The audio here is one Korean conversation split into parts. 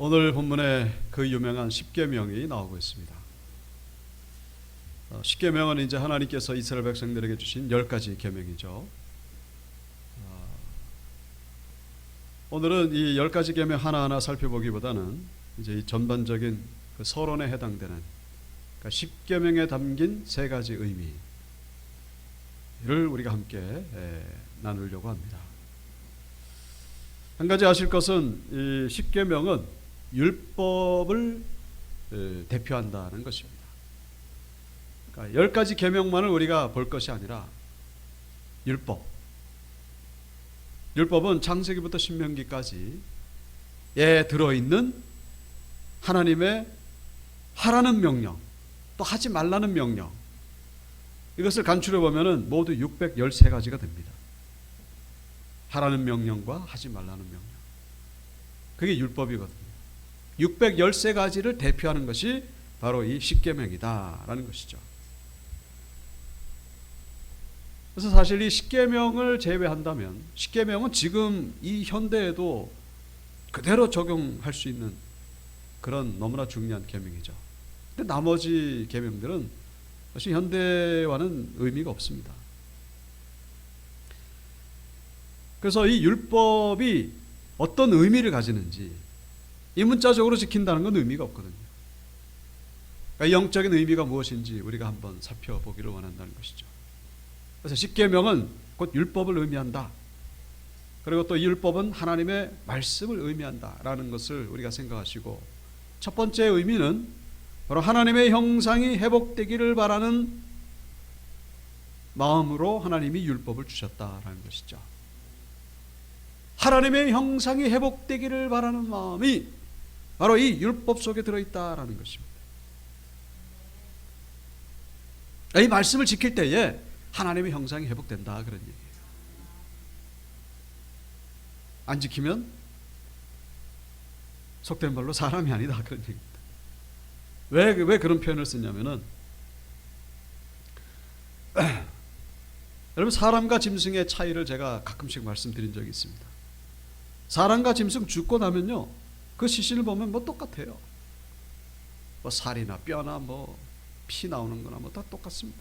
오늘 본문에 그 유명한 십계명이 나오고 있습니다. 십계명은 이제 하나님께서 이스라엘 백성들에게 주신 10가지 계명이죠. 오늘은 이 10가지 계명 하나하나 살펴보기보다는 이제 이 전반적인 그 서론에 해당되는, 그러니까 십계명에 담긴 3가지 의미를 우리가 함께 나누려고 합니다. 한 가지 아실 것은 이 십계명은 율법을 대표한다는 것입니다. 그러니까 10가지 계명만을 우리가 볼 것이 아니라 율법은 창세기부터 신명기까지에 들어있는 하나님의 하라는 명령, 또 하지 말라는 명령, 이것을 간추려 보면 모두 613가지가 됩니다. 하라는 명령과 하지 말라는 명령, 그게 율법이거든요. 613가지를 대표하는 것이 바로 이 십계명이다라는 것이죠. 그래서 사실 이 십계명을 제외한다면, 십계명은 지금 이 현대에도 그대로 적용할 수 있는 그런 너무나 중요한 계명이죠. 근데 나머지 계명들은 사실 현대와는 의미가 없습니다. 그래서 이 율법이 어떤 의미를 가지는지, 이 문자적으로 지킨다는 건 의미가 없거든요. 그러니까 영적인 의미가 무엇인지 우리가 한번 살펴보기를 원한다는 것이죠. 그래서 십계명은 곧 율법을 의미한다. 그리고 또 이 율법은 하나님의 말씀을 의미한다라는 것을 우리가 생각하시고, 첫 번째 의미는 바로 하나님의 형상이 회복되기를 바라는 마음으로 하나님이 율법을 주셨다라는 것이죠. 하나님의 형상이 회복되기를 바라는 마음이 바로 이 율법 속에 들어있다라는 것입니다. 이 말씀을 지킬 때에 하나님의 형상이 회복된다, 그런 얘기예요. 안 지키면 속된 말로 사람이 아니다, 그런 얘기입니다. 왜 그런 표현을 쓰냐면은 여러분, 사람과 짐승의 차이를 제가 가끔씩 말씀드린 적이 있습니다. 사람과 짐승 죽고 나면요, 그 시신을 보면 뭐 똑같아요. 뭐 살이나 뼈나 뭐 피 나오는 거나 뭐 다 똑같습니다.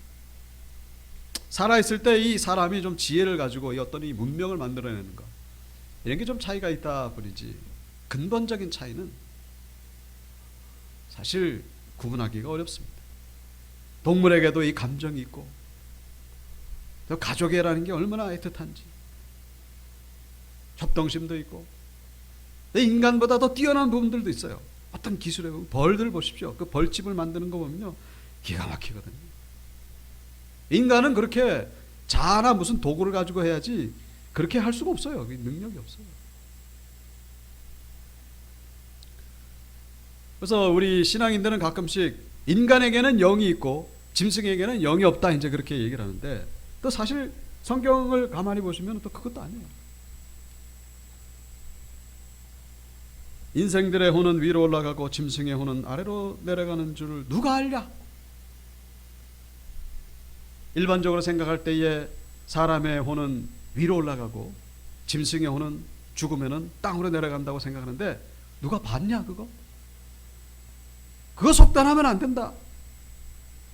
살아있을 때 이 사람이 좀 지혜를 가지고 이 어떤 이 문명을 만들어내는 것, 이런 게 좀 차이가 있다 뿐이지, 근본적인 차이는 사실 구분하기가 어렵습니다. 동물에게도 이 감정이 있고, 또 가족애라는 게 얼마나 애틋한지, 협동심도 있고, 인간보다 더 뛰어난 부분들도 있어요. 어떤 기술에 보면 벌들 보십시오. 그 벌집을 만드는 거 보면요, 기가 막히거든요. 인간은 그렇게 자나 무슨 도구를 가지고 해야지 그렇게 할 수가 없어요. 능력이 없어요. 그래서 우리 신앙인들은 가끔씩 인간에게는 영이 있고 짐승에게는 영이 없다, 이제 그렇게 얘기를 하는데, 또 사실 성경을 가만히 보시면 또 그것도 아니에요. 인생들의 혼은 위로 올라가고 짐승의 혼은 아래로 내려가는 줄을 누가 알랴? 일반적으로 생각할 때에 사람의 혼은 위로 올라가고 짐승의 혼은 죽으면은 땅으로 내려간다고 생각하는데, 누가 봤냐 그거? 그거 속단하면 안 된다.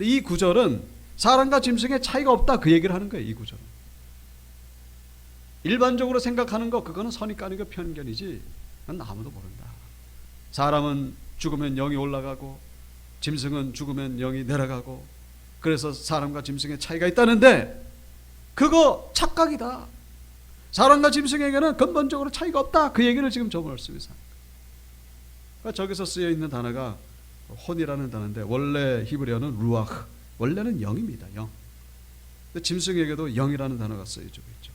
이 구절은 사람과 짐승의 차이가 없다, 그 얘기를 하는 거예요. 이 구절은 일반적으로 생각하는 거, 그거는 선입관이고 편견이지, 그건 아무도 모른다. 사람은 죽으면 영이 올라가고 짐승은 죽으면 영이 내려가고, 그래서 사람과 짐승의 차이가 있다는데, 그거 착각이다. 사람과 짐승에게는 근본적으로 차이가 없다, 그 얘기를 지금 저 말씀에서 합니다. 그러니까 저기서 쓰여 있는 단어가 혼이라는 단어인데, 원래 히브리어는 루아흐, 원래는 영입니다. 영. 근데 짐승에게도 영이라는 단어가 쓰여지고 있죠.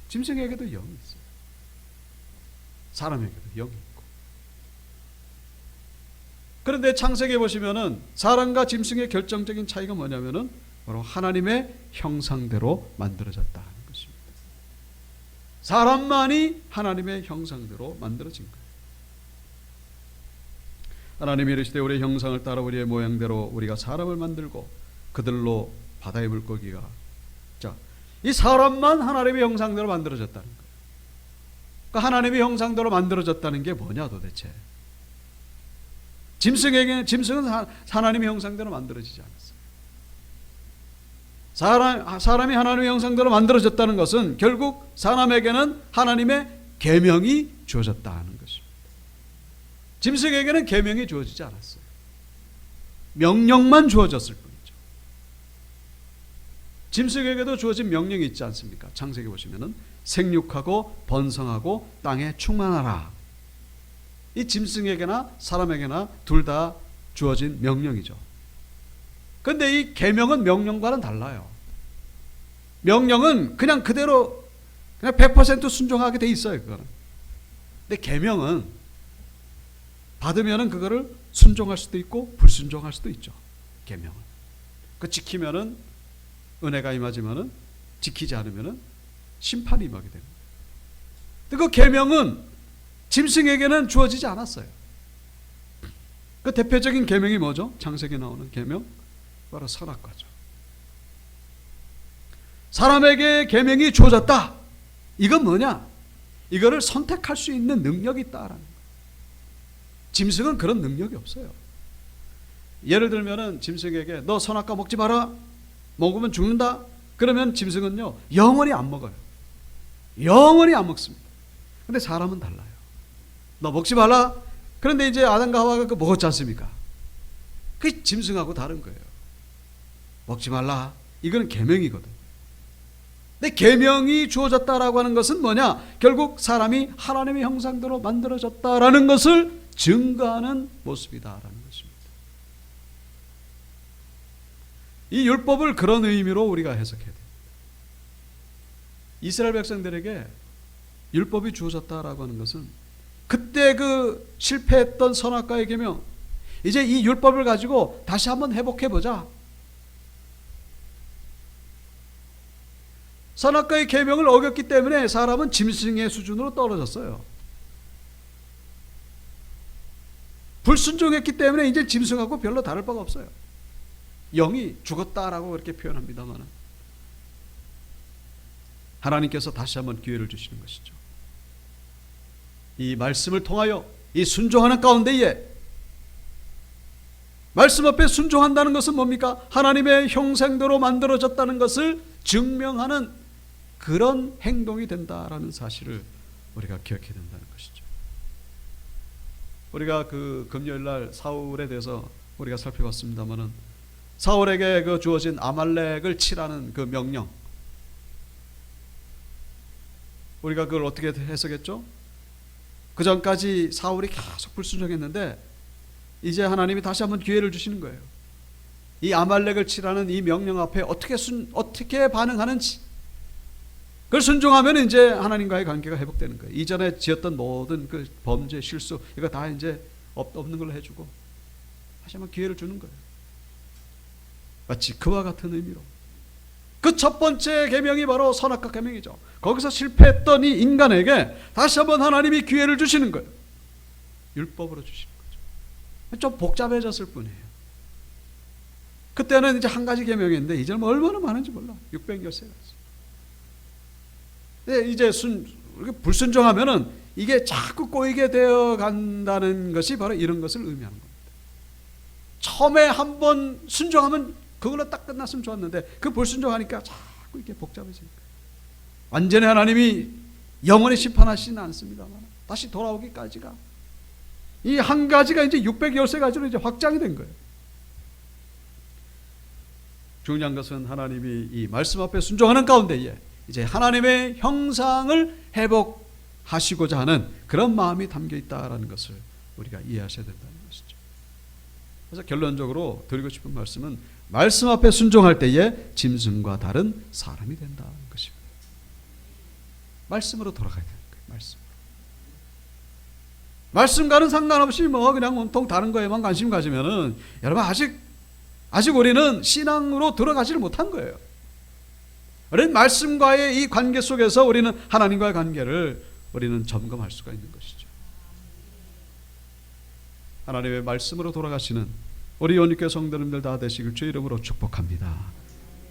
짐승에게도 영이 있어요. 사람에게도 영이 있고. 그런데 창세기에 보시면은 사람과 짐승의 결정적인 차이가 뭐냐면은 바로 하나님의 형상대로 만들어졌다는 것입니다. 사람만이 하나님의 형상대로 만들어진 거예요. 하나님이 이르시되 우리의 형상을 따라 우리의 모양대로 우리가 사람을 만들고 그들로 바다의 물고기가, 자, 이 사람만 하나님의 형상대로 만들어졌다는 거예요. 그러니까 하나님의 형상대로 만들어졌다는 게 뭐냐 도대체? 짐승은 하나님의 형상대로 만들어지지 않았어요. 사람이 하나님의 형상대로 만들어졌다는 것은 결국 사람에게는 하나님의 계명이 주어졌다는 것입니다. 짐승에게는 계명이 주어지지 않았어요. 명령만 주어졌을 뿐이죠. 짐승에게도 주어진 명령이 있지 않습니까? 창세기 보시면은 생육하고 번성하고 땅에 충만하라. 이 짐승에게나 사람에게나 둘 다 주어진 명령이죠. 그런데 이 계명은 명령과는 달라요. 명령은 그냥 그대로 그냥 100% 순종하게 돼 있어요. 그거는. 근데 계명은 받으면은 그거를 순종할 수도 있고 불순종할 수도 있죠. 계명은. 그 지키면은 은혜가 임하지만은 지키지 않으면은 심판이 임하게 됩니다. 근데 그 계명은 짐승에게는 주어지지 않았어요. 그 대표적인 계명이 뭐죠? 창세기에 나오는 계명 바로 선악과죠. 사람에게 계명이 주어졌다. 이건 뭐냐? 이거를 선택할 수 있는 능력이 있다라는 거예요. 짐승은 그런 능력이 없어요. 예를 들면은 짐승에게 너 선악과 먹지 마라. 먹으면 죽는다. 그러면 짐승은요 영원히 안 먹어요. 영원히 안 먹습니다. 근데 사람은 달라요. 너 먹지 말라. 그런데 이제 아담과 하와가 그 먹었지 않습니까? 그게 짐승하고 다른 거예요. 먹지 말라. 이건 계명이거든. 근데 계명이 주어졌다라고 하는 것은 뭐냐? 결국 사람이 하나님의 형상대로 만들어졌다라는 것을 증거하는 모습이다라는 것입니다. 이 율법을 그런 의미로 우리가 해석해야 됩니다. 이스라엘 백성들에게 율법이 주어졌다라고 하는 것은 그때 그 실패했던 선악과의 계명, 이제 이 율법을 가지고 다시 한번 회복해보자. 선악과의 계명을 어겼기 때문에 사람은 짐승의 수준으로 떨어졌어요. 불순종했기 때문에 이제 짐승하고 별로 다를 바가 없어요. 영이 죽었다라고 그렇게 표현합니다만 하나님께서 다시 한번 기회를 주시는 것이죠. 이 말씀을 통하여 이 순종하는 가운데에, 말씀 앞에 순종한다는 것은 뭡니까? 하나님의 형상대로 만들어졌다는 것을 증명하는 그런 행동이 된다라는 사실을 우리가 기억해야 된다는 것이죠. 우리가 그 금요일 날 사울에 대해서 우리가 살펴봤습니다만은 사울에게 그 주어진 아말렉을 치라는 그 명령, 우리가 그걸 어떻게 해석했죠? 그 전까지 사울이 계속 불순종했는데 이제 하나님이 다시 한번 기회를 주시는 거예요. 이 아말렉을 치라는 이 명령 앞에 어떻게 반응하는지, 그걸 순종하면 이제 하나님과의 관계가 회복되는 거예요. 이전에 지었던 모든 그 범죄, 실수 이거 다 이제 없는 걸로 해주고 다시 한번 기회를 주는 거예요. 마치 그와 같은 의미로 그 첫 번째 계명이 바로 선악과 계명이죠. 거기서 실패했던 이 인간에게 다시 한번 하나님이 기회를 주시는 거예요. 율법으로 주시는 거죠. 좀 복잡해졌을 뿐이에요. 그때는 이제 한 가지 계명이었는데 이제는 얼마나 많은지 몰라. 600여세가 있어요. 이제 불순종하면은 이게 자꾸 꼬이게 되어 간다는 것이 바로 이런 것을 의미하는 겁니다. 처음에 한번 순종하면 그걸로 딱 끝났으면 좋았는데 그 불순종하니까 자꾸 이렇게 복잡해지니까 완전히 하나님이 영원히 심판하시지는 않습니다만 다시 돌아오기까지가 이 한 가지가 이제 613가지로 이제 확장이 된 거예요. 중요한 것은 하나님이 이 말씀 앞에 순종하는 가운데에 이제 하나님의 형상을 회복하시고자 하는 그런 마음이 담겨 있다라는 것을 우리가 이해하셔야 된다는 것이죠. 그래서 결론적으로 드리고 싶은 말씀은 말씀 앞에 순종할 때에 짐승과 다른 사람이 된다는 것입니다. 말씀으로 돌아가야 되는 거예요. 말씀과는 상관없이 뭐 그냥 온통 다른 거에만 관심 가지면은 여러분 아직 우리는 신앙으로 들어가지를 못한 거예요. 우리는 말씀과의 이 관계 속에서 우리는 하나님과의 관계를 우리는 점검할 수가 있는 것이죠. 하나님의 말씀으로 돌아가시는 우리 온유교회 성도님들 다 되시길 주 이름으로 축복합니다.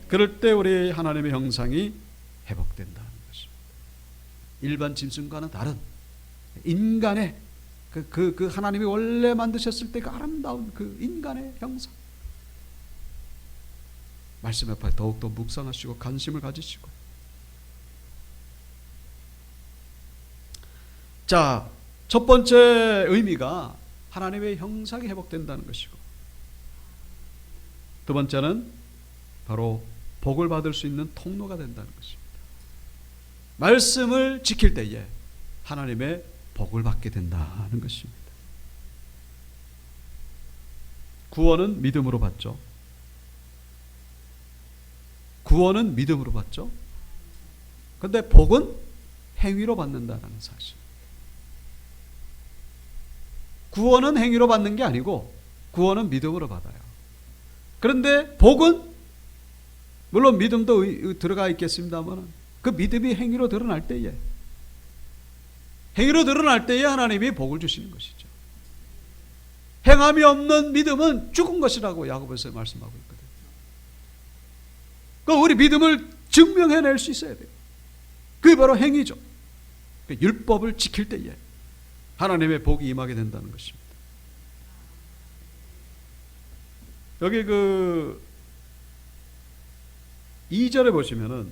그럴 때 우리 하나님의 형상이 회복된다는 것입니다. 일반 짐승과는 다른 인간의 그 하나님이 원래 만드셨을 때 그 아름다운 그 인간의 형상. 말씀 앞에 더욱더 묵상하시고 관심을 가지시고. 자, 첫 번째 의미가 하나님의 형상이 회복된다는 것이고, 두 번째는 바로 복을 받을 수 있는 통로가 된다는 것입니다. 말씀을 지킬 때에 하나님의 복을 받게 된다는 것입니다. 구원은 믿음으로 받죠. 구원은 믿음으로 받죠. 그런데 복은 행위로 받는다는 사실. 구원은 행위로 받는 게 아니고 구원은 믿음으로 받아요. 그런데 복은 물론 믿음도 들어가 있겠습니다만 그 믿음이 행위로 드러날 때에, 행위로 드러날 때에 하나님이 복을 주시는 것이죠. 행함이 없는 믿음은 죽은 것이라고 야고보서에 말씀하고 있거든요. 그 우리 믿음을 증명해낼 수 있어야 돼요. 그게 바로 행위죠. 율법을 지킬 때에 하나님의 복이 임하게 된다는 것입니다. 여기 2절에 보시면은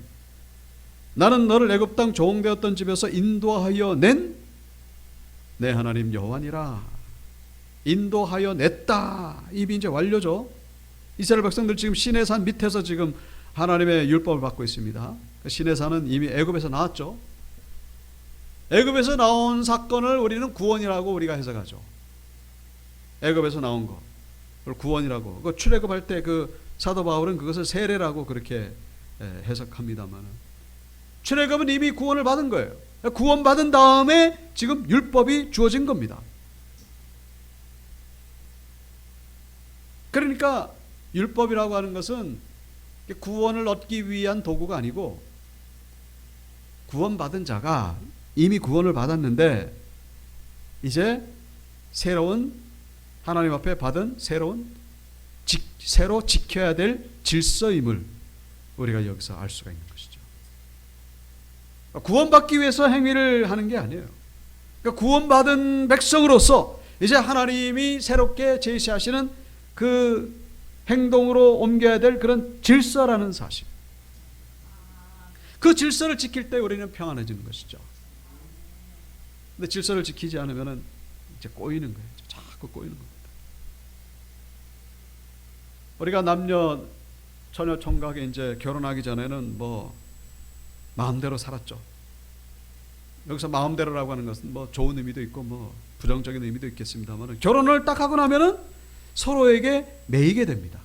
나는 너를 애굽 땅 종되었던 집에서 인도하여 낸 내 하나님 여호와니라. 인도하여 냈다. 입이 이제 완료죠. 이스라엘 백성들 지금 시내산 밑에서 지금 하나님의 율법을 받고 있습니다. 시내산은 이미 애굽에서 나왔죠. 애굽에서 나온 사건을 우리는 구원이라고 우리가 해석하죠. 애굽에서 나온 거, 그걸 구원이라고. 그 출애굽할 때 그 사도 바울은 그것을 세례라고 그렇게 해석합니다만, 출애굽은 이미 구원을 받은 거예요. 구원 받은 다음에 지금 율법이 주어진 겁니다. 그러니까 율법이라고 하는 것은 구원을 얻기 위한 도구가 아니고, 구원받은 자가 이미 구원을 받았는데 이제 새로운 하나님 앞에 받은 새로 지켜야 될 질서임을 우리가 여기서 알 수가 있는 것이죠. 구원받기 위해서 행위를 하는 게 아니에요. 그러니까 구원받은 백성으로서 이제 하나님이 새롭게 제시하시는 그 행동으로 옮겨야 될 그런 질서라는 사실. 그 질서를 지킬 때 우리는 평안해지는 것이죠. 근데 질서를 지키지 않으면 이제 꼬이는 거예요. 자꾸 꼬이는 겁니다. 우리가 남녀 처녀 총각에 이제 결혼하기 전에는 뭐 마음대로 살았죠. 여기서 마음대로라고 하는 것은 뭐 좋은 의미도 있고 뭐 부정적인 의미도 있겠습니다만, 결혼을 딱 하고 나면은 서로에게 매이게 됩니다.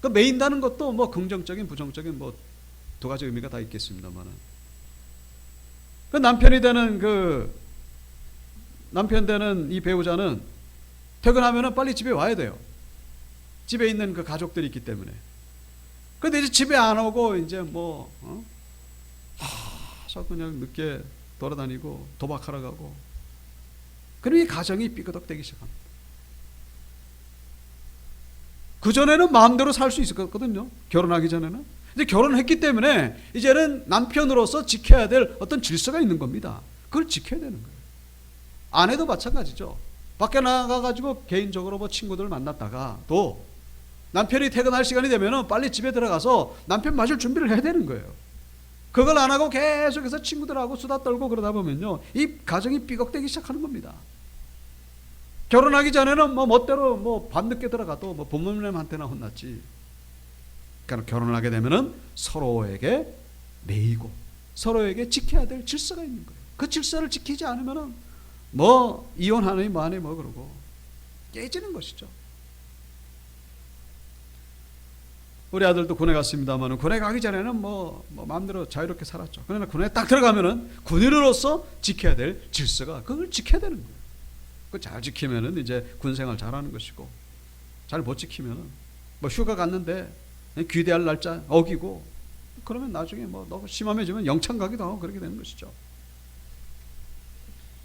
그 매인다는 것도 뭐 긍정적인 부정적인 뭐 두 가지 의미가 다 있겠습니다만, 그 남편이 되는 남편 되는 이 배우자는 퇴근하면은 빨리 집에 와야 돼요. 집에 있는 그 가족들이 있기 때문에. 그런데 이제 집에 안 오고 이제 그냥 늦게 돌아다니고 도박하러 가고, 그러니 가정이 삐그덕대기 시작합니다. 그전에는 마음대로 살 수 있었거든요. 결혼하기 전에는. 이제 결혼했기 때문에 이제는 남편으로서 지켜야 될 어떤 질서가 있는 겁니다. 그걸 지켜야 되는 거예요. 아내도 마찬가지죠. 밖에 나가가지고 개인적으로 뭐 친구들을 만났다가 또 남편이 퇴근할 시간이 되면은 빨리 집에 들어가서 남편 맞을 준비를 해야 되는 거예요. 그걸 안 하고 계속해서 친구들하고 수다 떨고 그러다 보면요, 이 가정이 삐걱대기 시작하는 겁니다. 결혼하기 전에는 뭐 멋대로 뭐 밤늦게 들어가도 뭐 부모님한테나 혼났지. 그러니까 결혼을 하게 되면은 서로에게 매이고 서로에게 지켜야 될 질서가 있는 거예요. 그 질서를 지키지 않으면은 뭐 이혼하니 뭐하니 뭐 그러고 깨지는 것이죠. 우리 아들도 군에 갔습니다만, 군에 가기 전에는 뭐 마음대로 자유롭게 살았죠. 그러나 군에 딱 들어가면은 군인으로서 지켜야 될 질서가, 그걸 지켜야 되는 거예요. 그걸 잘 지키면은 이제 군생활 잘하는 것이고, 잘 못 지키면은 뭐 휴가 갔는데 귀대할 날짜 어기고, 그러면 나중에 뭐 너무 심함해지면 영창 가기도 하고 그렇게 되는 것이죠.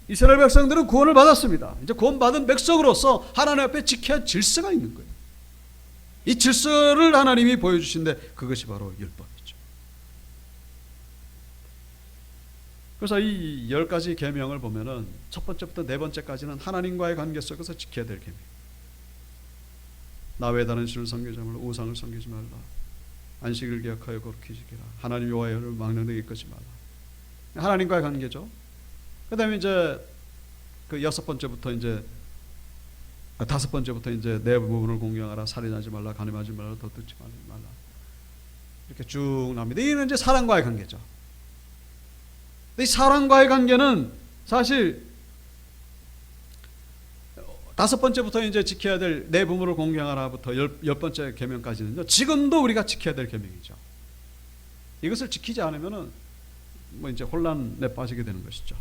이스라엘 백성들은 구원을 받았습니다. 이제 구원받은 백성으로서 하나님 앞에 지켜야 할 질서가 있는 거예요. 이 질서를 하나님이 보여주신데 그것이 바로 율법이죠. 그래서 이 10가지 계명을 보면은 첫 번째부터 네 번째까지는 하나님과의 관계 속에서 지켜야 될 계명. 나 외에 다른 신을 섬기지 말라, 우상을 섬기지 말라, 안식을 기억하여 거룩히 지키라, 하나님 여호와를 망령되게 이끌지 말라. 하나님과의 관계죠. 그다음에 이제 그 여섯 번째부터 이제 다섯 번째부터 이제 내 부분을 공경하라, 살인하지 말라, 간음하지 말라, 도둑질 말라. 이렇게 쭉 나옵니다. 이는 이제 사랑과의 관계죠. 이 사랑과의 관계는 사실 다섯 번째부터 이제 지켜야 될 내 부모를 공경하라부터 열 번째 계명까지는요, 지금도 우리가 지켜야 될 계명이죠. 이것을 지키지 않으면은 뭐 이제 혼란에 빠지게 되는 것이죠.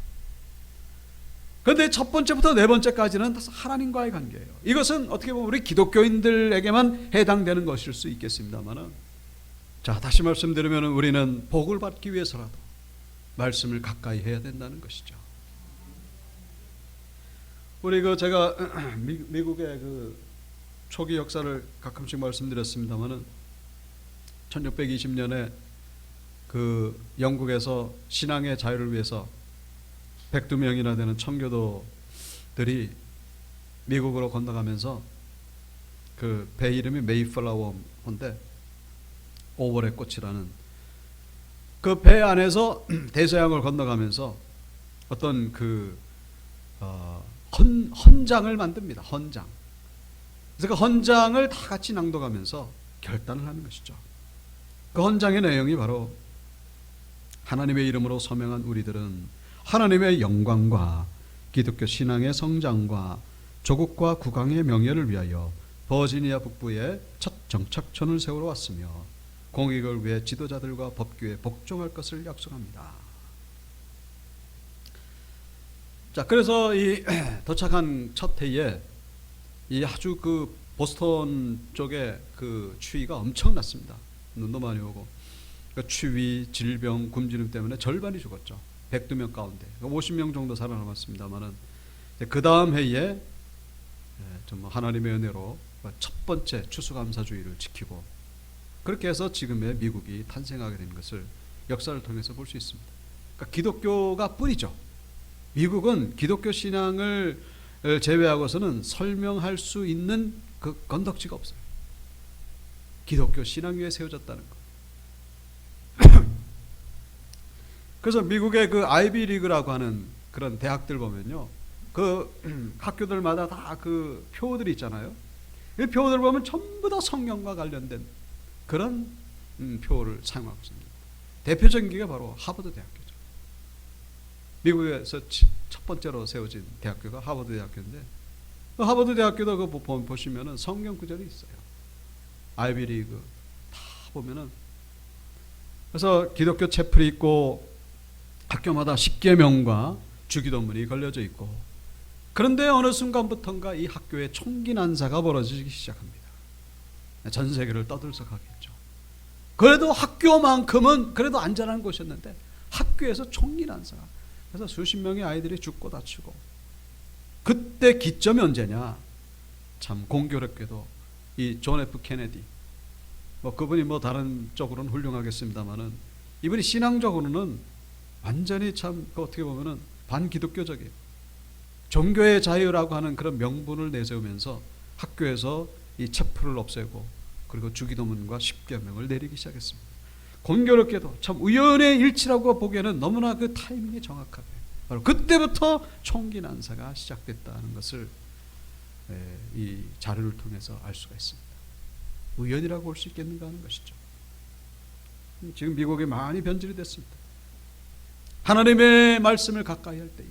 그런데 첫 번째부터 네 번째까지는 하나님과의 관계예요. 이것은 어떻게 보면 우리 기독교인들에게만 해당되는 것일 수 있겠습니다만은, 자, 다시 말씀드리면 우리는 복을 받기 위해서라도 말씀을 가까이 해야 된다는 것이죠. 우리 제가 미국의 초기 역사를 가끔씩 말씀드렸습니다만은 1620년에 영국에서 신앙의 자유를 위해서 102명이나 되는 청교도들이 미국으로 건너가면서 배 이름이 메이플라워인데, 5월의 꽃이라는 그 배 안에서 대서양을 건너가면서 어떤 헌장을 만듭니다. 헌장. 그래서 그 헌장을 다 같이 낭독하면서 결단을 하는 것이죠. 그 헌장의 내용이 바로 하나님의 이름으로 서명한 우리들은 하나님의 영광과 기독교 신앙의 성장과 조국과 국왕의 명예를 위하여 버지니아 북부에 첫 정착촌을 세우러 왔으며 공익을 위해 지도자들과 법규에 복종할 것을 약속합니다. 자, 그래서 이 도착한 첫 해에 이 아주 보스턴 쪽에 추위가 엄청났습니다. 눈도 많이 오고 추위, 질병, 굶주림 때문에 절반이 죽었죠. 102명 가운데 50명 정도 살아남았습니다만은, 그 다음 해에 하나님의 은혜로 첫 번째 추수감사주의를 지키고, 그렇게 해서 지금의 미국이 탄생하게 된 것을 역사를 통해서 볼 수 있습니다. 그러니까 기독교가 뿌리죠. 미국은 기독교 신앙을 제외하고서는 설명할 수 있는 건덕지가 없어요. 기독교 신앙 위에 세워졌다는 것. 그래서 미국의 아이비 리그라고 하는 그런 대학들 보면요, 학교들마다 다 표들이 있잖아요. 이 표들 보면 전부 다 성경과 관련된 그런 표를 사용하고 있습니다. 대표적인 게 바로 하버드 대학교죠. 미국에서 첫 번째로 세워진 대학교가 하버드 대학교인데, 하버드 대학교도 보시면은 성경 구절이 있어요. 아이비 리그 다 보면은, 그래서 기독교 채플이 있고 학교마다 십계명과 주기도문이 걸려져 있고, 그런데 어느 순간부터인가 이 학교에 총기 난사가 벌어지기 시작합니다. 전 세계를 떠들썩하겠죠. 그래도 학교만큼은 그래도 안전한 곳이었는데 학교에서 총기 난사가, 그래서 수십 명의 아이들이 죽고 다치고, 그때 기점이 언제냐? 참 공교롭게도 이 존 F 케네디, 그분이 다른 쪽으로는 훌륭하겠습니다만은, 이분이 신앙적으로는 완전히 참 어떻게 보면은 반기독교적이에요. 종교의 자유라고 하는 그런 명분을 내세우면서 학교에서 이 체플을 없애고, 그리고 주기도문과 십계명을 내리기 시작했습니다. 공교롭게도 참 우연의 일치라고 보기에는 너무나 타이밍이 정확하게 바로 그때부터 총기 난사가 시작됐다는 것을 이 자료를 통해서 알 수가 있습니다. 우연이라고 볼 수 있겠는가 하는 것이죠. 지금 미국이 많이 변질이 됐습니다. 하나님의 말씀을 가까이 할 때에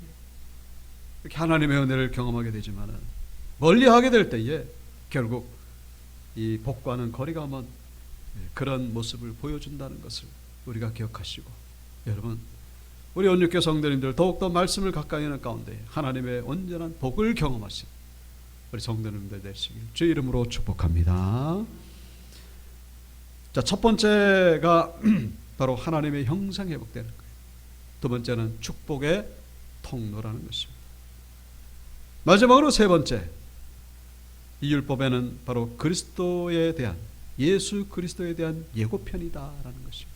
이렇게 하나님의 은혜를 경험하게 되지만은, 멀리하게 될 때에 결국 이 복과는 거리가 먼 그런 모습을 보여준다는 것을 우리가 기억하시고, 여러분, 우리 온유교 성도님들 더욱더 말씀을 가까이 하는 가운데 하나님의 온전한 복을 경험하신 우리 성도님들 되시길 주의 이름으로 축복합니다. 자, 첫 번째가 바로 하나님의 형상 회복되는 거예요. 두 번째는 축복의 통로라는 것입니다. 마지막으로 세 번째, 이 율법에는 바로 그리스도에 대한, 예수 그리스도에 대한 예고편이다라는 것입니다.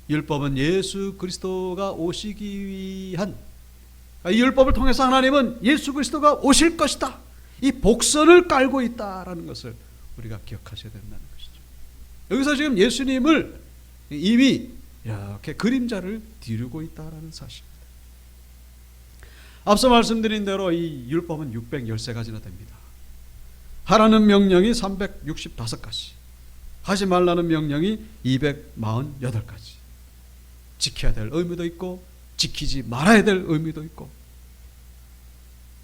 율법은 예수 그리스도가 오시기 위한, 이 율법을 통해서 하나님은 예수 그리스도가 오실 것이다, 이 복선을 깔고 있다라는 것을 우리가 기억하셔야 된다는 것이죠. 여기서 지금 예수님을 이미 이렇게 그림자를 뒤르고 있다라는 사실입니다. 앞서 말씀드린 대로 이 율법은 613가지나 됩니다. 하라는 명령이 365가지, 하지 말라는 명령이 248가지. 지켜야 될 의무도 있고 지키지 말아야 될 의무도 있고,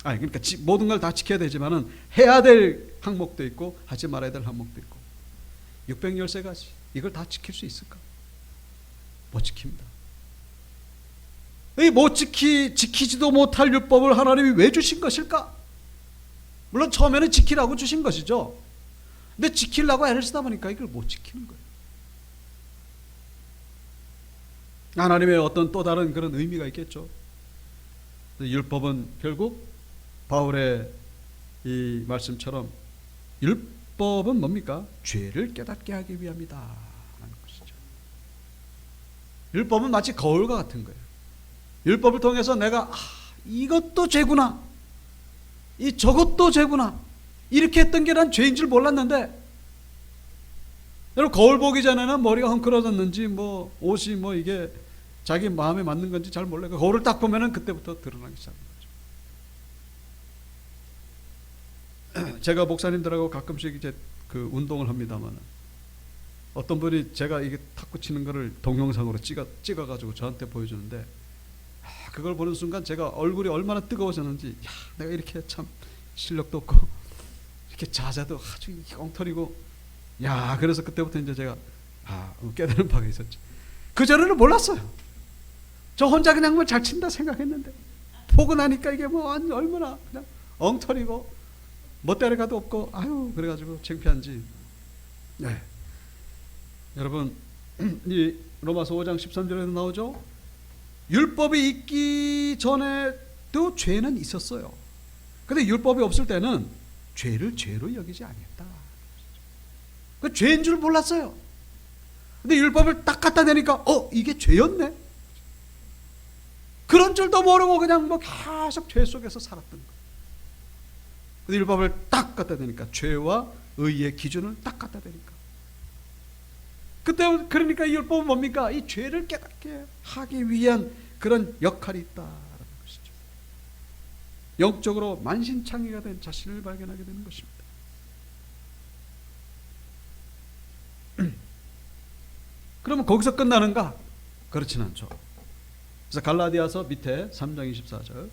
그러니까 모든 걸 다 지켜야 되지만은 해야 될 항목도 있고 하지 말아야 될 항목도 있고, 613가지 이걸 다 지킬 수 있을까? 못 지킵니다. 못 지키지도 못할 율법을 하나님이 왜 주신 것일까? 물론 처음에는 지키라고 주신 것이죠. 근데 지키려고 애를 쓰다 보니까 이걸 못 지키는 거예요. 하나님의 어떤 또 다른 그런 의미가 있겠죠. 율법은 결국 바울의 이 말씀처럼 율법은 뭡니까? 죄를 깨닫게 하기 위함이다 라는 것이죠. 율법은 마치 거울과 같은 거예요. 율법을 통해서 내가 이것도 죄구나, 저것도 죄구나, 이렇게 했던 게 난 죄인 줄 몰랐는데, 여러분 거울 보기 전에는 머리가 헝클어졌는지 옷이 이게 자기 마음에 맞는 건지 잘 몰라요. 거울을 딱 보면은 그때부터 드러나기 시작하는 거죠. 제가 목사님들하고 가끔씩 이제 그 운동을 합니다만, 어떤 분이 제가 이게 탁구 치는 거를 동영상으로 찍어가지고 저한테 보여주는데, 그걸 보는 순간 제가 얼굴이 얼마나 뜨거워졌는지, 내가 이렇게 참 실력도 없고 이렇게 자세도 아주 엉터리고, 그래서 그때부터 이제 제가 깨달은 바가 있었죠. 그 전에는 몰랐어요. 저 혼자 그냥 잘 친다 생각했는데, 보고 나니까 이게 얼마나 그냥 엉터리고 멋대로 가도 없고, 그래가지고 창피한지. 여러분, 이 로마서 5장 13절에도 나오죠. 율법이 있기 전에도 죄는 있었어요. 근데 율법이 없을 때는 죄를 죄로 여기지 아니했다. 그 죄인 줄 몰랐어요. 근데 율법을 딱 갖다 대니까 이게 죄였네, 그런 줄도 모르고 그냥 계속 죄 속에서 살았던 거예요. 근데 율법을 딱 갖다 대니까, 죄와 의의 기준을 딱 갖다 대니까, 그때 그러니까 이 율법은 뭡니까? 이 죄를 깨닫게 하기 위한 그런 역할이 있다라는 것이죠. 영적으로 만신창이가 된 자신을 발견하게 되는 것입니다. 그러면 거기서 끝나는가? 그렇지는 않죠. 그래서 갈라디아서 밑에 3장 24절,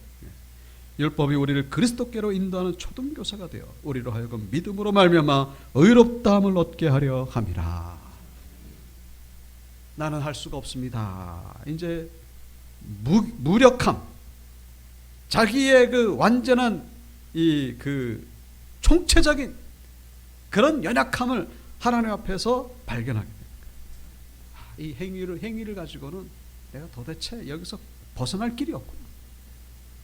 율법이 우리를 그리스도께로 인도하는 초등교사가 되어 우리로 하여금 믿음으로 말미암아 의롭다함을 얻게 하려 함이라. 나는 할 수가 없습니다. 이제 무력함, 자기의 그 완전한 그 총체적인 그런 연약함을 하나님 앞에서 발견하게 됩니다. 이 행위를 가지고는 내가 도대체 여기서 벗어날 길이 없구나,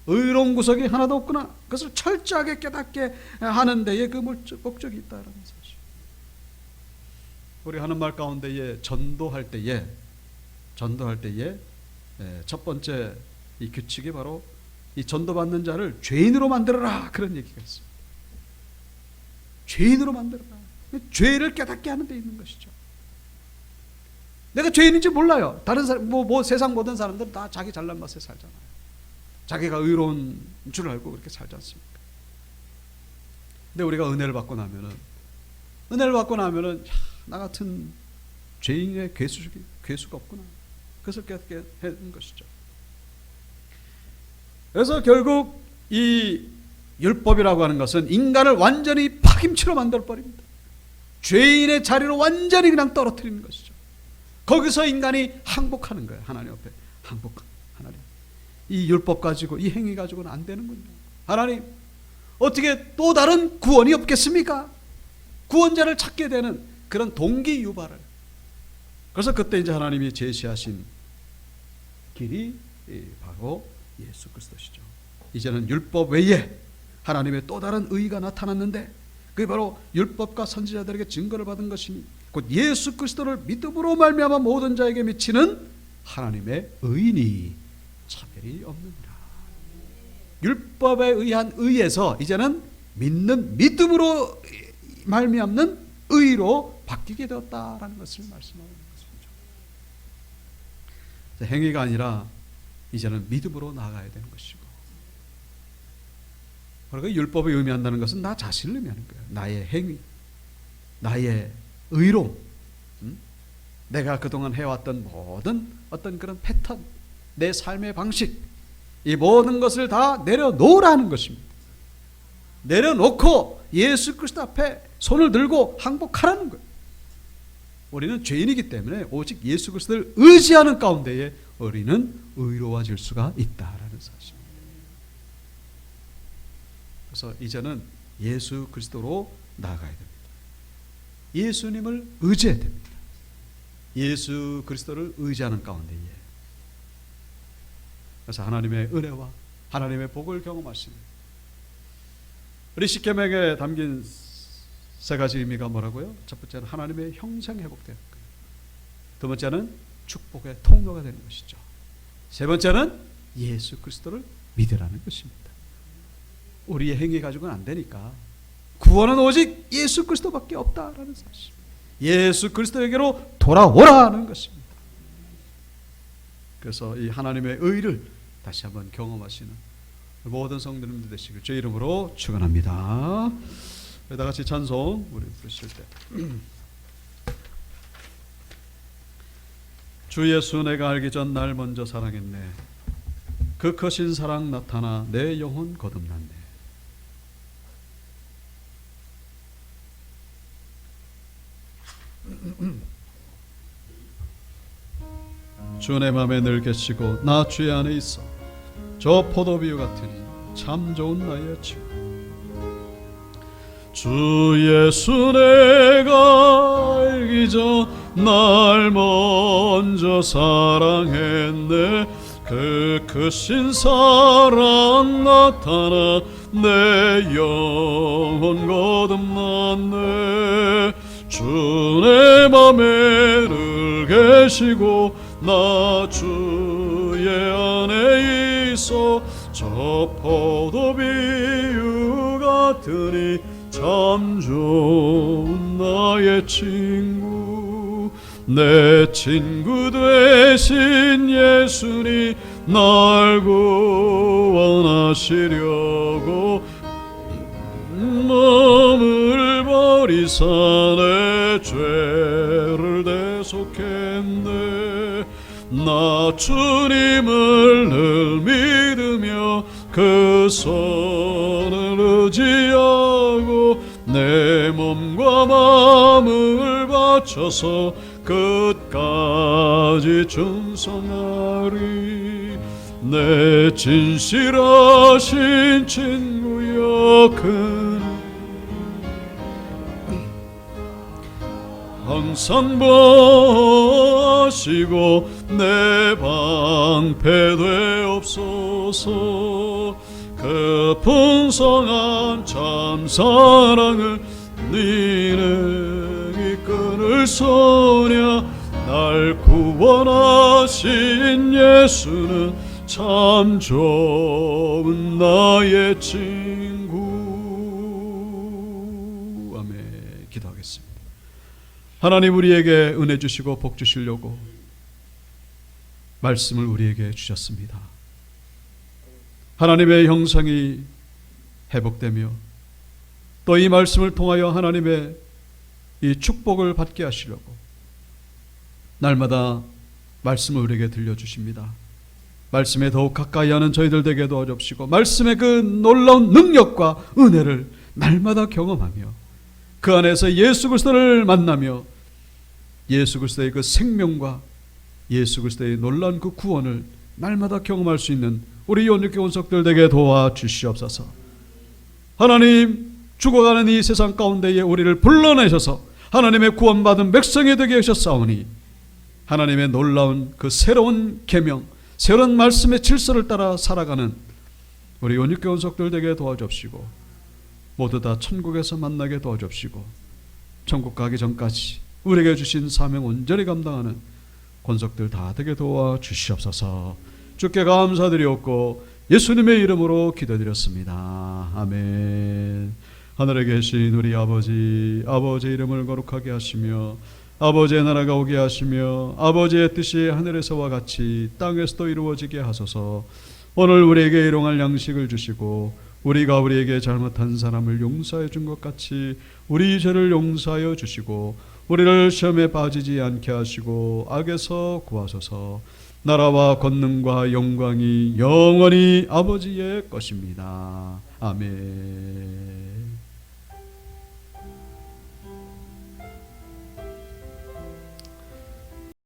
의로운 구석이 하나도 없구나, 그것을 철저하게 깨닫게 하는 데에 그 목적이 있다는 사실. 우리 하는 말 가운데에 전도할 때에 첫 번째 이 규칙이 바로 이 전도받는 자를 죄인으로 만들어라, 그런 얘기가 있습니다. 죄인으로 만들어라. 죄를 깨닫게 하는 데 있는 것이죠. 내가 죄인인지 몰라요. 다른 사람, 세상 모든 사람들은 다 자기 잘난 맛에 살잖아요. 자기가 의로운 줄 알고 그렇게 살지 않습니까? 근데 우리가 은혜를 받고 나면은 나 같은 죄인의 괴수가 없구나, 그것을 깨닫게 하는 것이죠. 그래서 결국 이 율법이라고 하는 것은 인간을 완전히 파김치로 만들어버립니다. 죄인의 자리로 완전히 그냥 떨어뜨리는 것이죠. 거기서 인간이 항복하는 거예요. 하나님 앞에 항복하는 하나님. 이 율법 가지고, 이 행위 가지고는 안 되는군요. 하나님, 어떻게 또 다른 구원이 없겠습니까? 구원자를 찾게 되는 그런 동기 유발을. 그래서 그때 이제 하나님이 제시하신 길이 바로 예수 그리스도시죠. 이제는 율법 외에 하나님의 또 다른 의가 나타났는데, 그게 바로 율법과 선지자들에게 증거를 받은 것이니 곧 예수 그리스도를 믿음으로 말미암아 모든 자에게 미치는 하나님의 의인이 차별이 없느니라. 율법에 의한 의에서 이제는 믿는 믿음으로 말미암는 의로 바뀌게 되었다라는 것을 말씀하는 것입니다. 행위가 아니라 이제는 믿음으로 나아가야 되는 것이고, 그리고 율법이 의미한다는 것은 나 자신을 의미하는 거예요. 나의 행위, 나의 의로움, 내가 그동안 해왔던 모든 어떤 그런 패턴, 내 삶의 방식, 이 모든 것을 다 내려놓으라는 것입니다. 내려놓고 예수 그리스도 앞에 손을 들고 항복하라는 거예요. 우리는 죄인이기 때문에 오직 예수 그리스도를 의지하는 가운데에 우리는 의로워질 수가 있다라는 사실입니다. 그래서 이제는 예수 그리스도로 나아가야 됩니다. 예수님을 의지해야 됩니다. 예수 그리스도를 의지하는 가운데에, 그래서 하나님의 은혜와 하나님의 복을 경험하시는, 우리 십계명에 담긴 세 가지 의미가 뭐라고요? 첫 번째는 하나님의 형상이 회복되는 거예요. 두 번째는 축복의 통로가 되는 것이죠. 세 번째는 예수 그리스도를 믿으라는 것입니다. 우리의 행위 가지고는 안 되니까 구원은 오직 예수 그리스도밖에 없다라는 사실, 예수 그리스도에게로 돌아오라는 것입니다. 그래서 이 하나님의 의를 다시 한번 경험하시는 모든 성도님들 되시길 주의 이름으로 축원합니다. 다 같이 찬송 우리 부르실 때, 주 예수 내가 알기 전 날 먼저 사랑했네. 그 크신 사랑 나타나 내 영혼 거듭났네. 주 내 맘에 늘 계시고 나 주의 안에 있어. 저 포도비유 같으니 참 좋은 나의 친구. 주 예수 내가 알기 전 날 먼저 사랑했네. 그 크신 사랑 나타나 내 영혼 거듭났네. 주 내 맘에 늘 계시고 나 주의 안에 있어. 저 포도비유 같으니 참 좋은 나의 친구. 내 친구 되신 예수님 날 구원하시려고 몸을 버리사 내 죄를 대속했네. 나 주님을 늘 믿으며 그 손을 의지하고 내 몸과 마음을 바쳐서 끝까지 충성하리. 내 진실하신 친구여 그는 항상 보시고 내 방패 되옵소서. 그 풍성한 참 사랑을 니는 이끌을 소냐. 날 구원하신 예수는 참 좋은 나의 친구. 아멘. 기도하겠습니다. 하나님, 우리에게 은혜 주시고 복 주시려고 말씀을 우리에게 주셨습니다. 하나님의 형상이 회복되며 또 이 말씀을 통하여 하나님의 이 축복을 받게 하시려고 날마다 말씀을 우리에게 들려주십니다. 말씀에 더욱 가까이 하는 저희들 되게 도와주시고 말씀의 그 놀라운 능력과 은혜를 날마다 경험하며 그 안에서 예수 그리스도를 만나며 예수 그리스도의 그 생명과 예수 그리스도의 놀라운 그 구원을 날마다 경험할 수 있는 우리 온유교 원석들 되게 도와주시옵소서. 하나님, 죽어가는 이 세상 가운데에 우리를 불러내셔서 하나님의 구원받은 백성이 되게 하셨사오니 하나님의 놀라운 그 새로운 계명, 새로운 말씀의 질서를 따라 살아가는 우리 온유교 원석들 되게 도와주옵시고 모두 다 천국에서 만나게 도와주옵시고 천국 가기 전까지 우리에게 주신 사명 온전히 감당하는 권속들 다 되게 도와 주시옵소서. 주께 감사드리옵고 예수님의 이름으로 기도드렸습니다. 아멘. 하늘에 계신 우리 아버지, 아버지의 이름을 거룩하게 하시며 아버지의 나라가 오게 하시며 아버지의 뜻이 하늘에서와 같이 땅에서도 이루어지게 하소서. 오늘 우리에게 일용할 양식을 주시고 우리가 우리에게 잘못한 사람을 용서해 준 것 같이 우리 죄를 용서하여 주시고 우리를 시험에 빠지지 않게 하시고 악에서 구하소서. 나라와 권능과 영광이 영원히 아버지의 것입니다. 아멘.